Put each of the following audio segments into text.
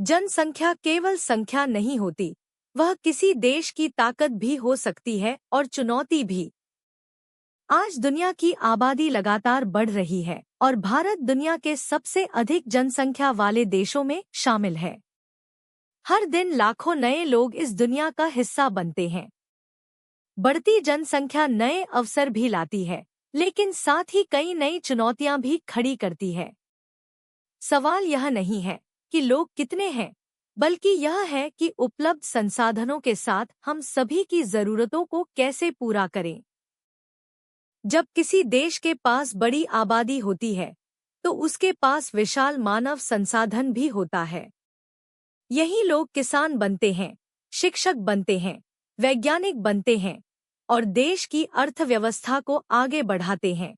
जनसंख्या केवल संख्या नहीं होती, वह किसी देश की ताकत भी हो सकती है और चुनौती भी। आज दुनिया की आबादी लगातार बढ़ रही है और भारत दुनिया के सबसे अधिक जनसंख्या वाले देशों में शामिल है। हर दिन लाखों नए लोग इस दुनिया का हिस्सा बनते हैं। बढ़ती जनसंख्या नए अवसर भी लाती है, लेकिन साथ ही कई नई चुनौतियां भी खड़ी करती है। सवाल यह नहीं है कि लोग कितने हैं, बल्कि यह है कि उपलब्ध संसाधनों के साथ हम सभी की जरूरतों को कैसे पूरा करें। जब किसी देश के पास बड़ी आबादी होती है, तो उसके पास विशाल मानव संसाधन भी होता है। यही लोग किसान बनते हैं, शिक्षक बनते हैं, वैज्ञानिक बनते हैं और देश की अर्थव्यवस्था को आगे बढ़ाते हैं।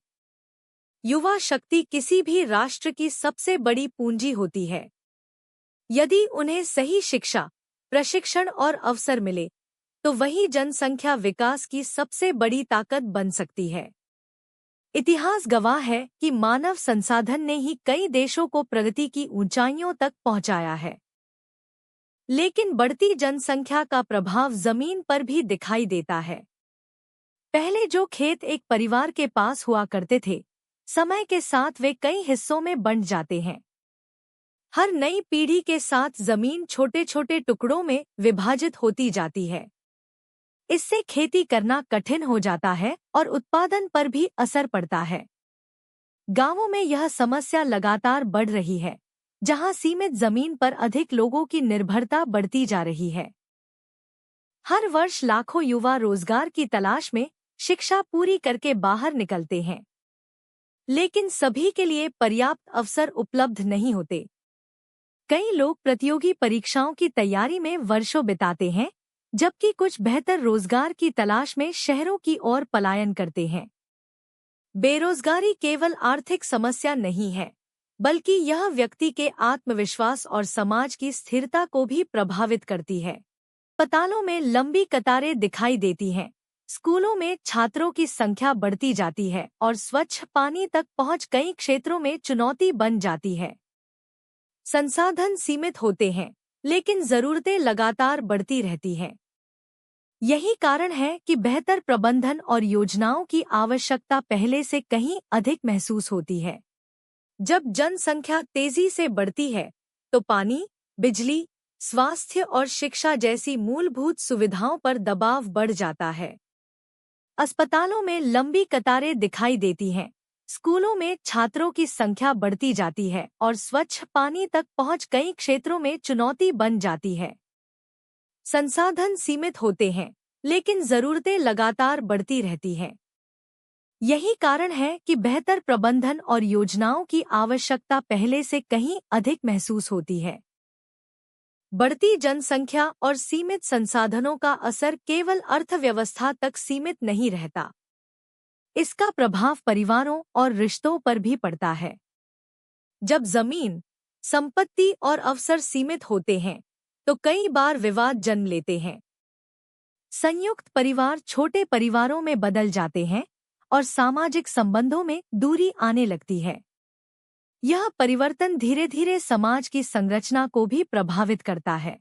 युवा शक्ति किसी भी राष्ट्र की सबसे बड़ी पूंजी होती है। यदि उन्हें सही शिक्षा, प्रशिक्षण और अवसर मिले, तो वही जनसंख्या विकास की सबसे बड़ी ताकत बन सकती है। इतिहास गवाह है कि मानव संसाधन ने ही कई देशों को प्रगति की ऊंचाइयों तक पहुंचाया है। लेकिन बढ़ती जनसंख्या का प्रभाव जमीन पर भी दिखाई देता है। पहले जो खेत एक परिवार के पास हुआ करते थे, समय के साथ वे कई हिस्सों में बंट जाते हैं। हर नई पीढ़ी के साथ जमीन छोटे छोटे टुकड़ों में विभाजित होती जाती है। इससे खेती करना कठिन हो जाता है और उत्पादन पर भी असर पड़ता है। गांवों में यह समस्या लगातार बढ़ रही है, जहां सीमित जमीन पर अधिक लोगों की निर्भरता बढ़ती जा रही है। हर वर्ष लाखों युवा रोजगार की तलाश में शिक्षा पूरी करके बाहर निकलते हैं, लेकिन सभी के लिए पर्याप्त अवसर उपलब्ध नहीं होते। कई लोग प्रतियोगी परीक्षाओं की तैयारी में वर्षों बिताते हैं, जबकि कुछ बेहतर रोजगार की तलाश में शहरों की ओर पलायन करते हैं। बेरोजगारी केवल आर्थिक समस्या नहीं है, बल्कि यह व्यक्ति के आत्मविश्वास और समाज की स्थिरता को भी प्रभावित करती है। अस्पतालों में लंबी कतारें दिखाई देती हैं, स्कूलों में छात्रों की संख्या बढ़ती जाती है और स्वच्छ पानी तक पहुंच कई क्षेत्रों में चुनौती बन जाती है। संसाधन सीमित होते हैं, लेकिन जरूरतें लगातार बढ़ती रहती हैं। यही कारण है कि बेहतर प्रबंधन और योजनाओं की आवश्यकता पहले से कहीं अधिक महसूस होती है। जब जनसंख्या तेजी से बढ़ती है, तो पानी, बिजली, स्वास्थ्य और शिक्षा जैसी मूलभूत सुविधाओं पर दबाव बढ़ जाता है। अस्पतालों में लंबी कतारें दिखाई देती हैं, स्कूलों में छात्रों की संख्या बढ़ती जाती है और स्वच्छ पानी तक पहुंच कई क्षेत्रों में चुनौती बन जाती है। संसाधन सीमित होते हैं, लेकिन जरूरतें लगातार बढ़ती रहती हैं। यही कारण है कि बेहतर प्रबंधन और योजनाओं की आवश्यकता पहले से कहीं अधिक महसूस होती है। बढ़ती जनसंख्या और सीमित संसाधनों का असर केवल अर्थव्यवस्था तक सीमित नहीं रहता। इसका प्रभाव परिवारों और रिश्तों पर भी पड़ता है। जब जमीन, संपत्ति और अवसर सीमित होते हैं, तो कई बार विवाद जन्म लेते हैं। संयुक्त परिवार छोटे परिवारों में बदल जाते हैं और सामाजिक संबंधों में दूरी आने लगती है। यह परिवर्तन धीरे धीरे समाज की संरचना को भी प्रभावित करता है।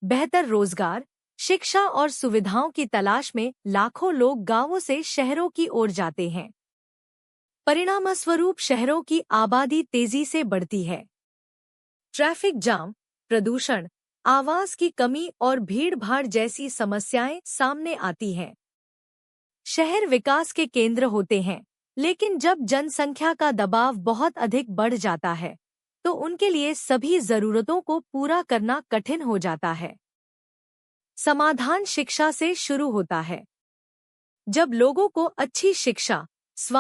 बेहतर रोजगार, शिक्षा और सुविधाओं की तलाश में लाखों लोग गांवों से शहरों की ओर जाते हैं। परिणामस्वरूप शहरों की आबादी तेजी से बढ़ती है। ट्रैफिक जाम, प्रदूषण, आवास की कमी और भीड़-भाड़ जैसी समस्याएं सामने आती हैं। शहर विकास के केंद्र होते हैं, लेकिन जब जनसंख्या का दबाव बहुत अधिक बढ़ जाता है, तो उनके लिए सभी जरूरतों को पूरा करना कठिन हो जाता है। समाधान शिक्षा से शुरू होता है। जब लोगों को अच्छी शिक्षा, स्वास्थ्य